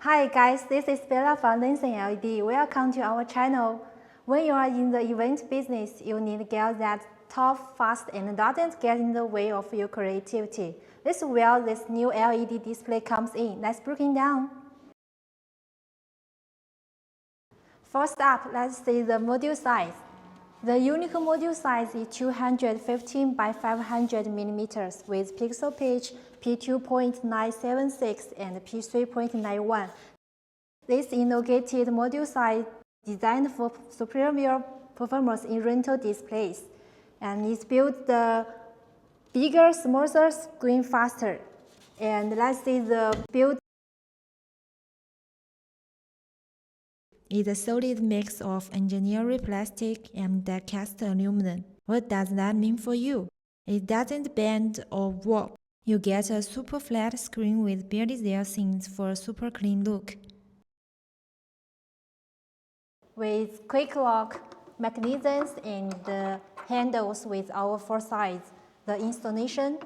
Hi guys, this is Bella from Linsen LED. Welcome to our channel. When you are in the event business, you need gear that's tough, fast, and doesn't get in the way of your creativity. This is where this new LED display comes in. Let's break it down. First up, let's see the module size. The unique module size is 215 by 500 mm with pixel pitch P2.976 and P3.91. This innovative module size designed for superior performance in rental displays, and it's built the bigger, smoother screen faster. And let's see the build. It's a solid mix of engineered plastic and die-cast aluminum. What does that mean for you? It doesn't bend or warp. You get a super flat screen with barely there seams for a super clean look. With quick lock mechanisms and the handles with our 4 sides, the installation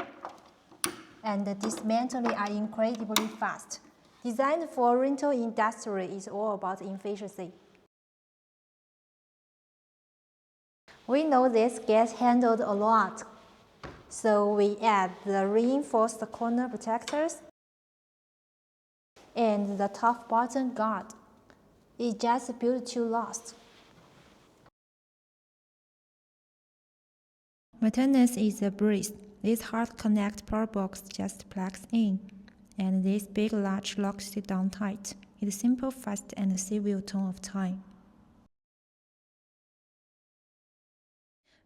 and the dismantling are incredibly fast. Designed for rental industry is all about efficiency. We know this gets handled a lot, so we add the reinforced corner protectors and the top button guard. It's just built to last. Maintenance is a breeze. This hard connect power box just plugs in, and this big large locks it down tight. It's simple, fast, and saves you a ton of time.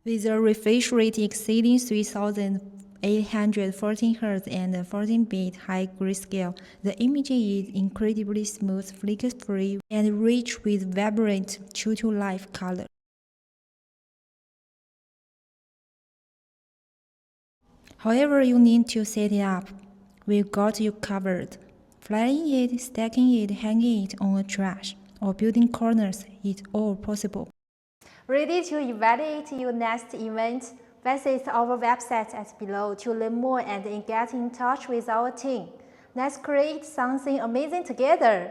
With a refresh rate exceeding 3814 Hz and a 14-bit high grayscale, the image is incredibly smooth, flicker-free, and rich with vibrant, true-to-life color. However you need to set it up, we've got you covered. Flying it, stacking it, hanging it on a trash, or building corners is all possible. Ready to evaluate your next event? Visit our website at below to learn more and get in touch with our team. Let's create something amazing together!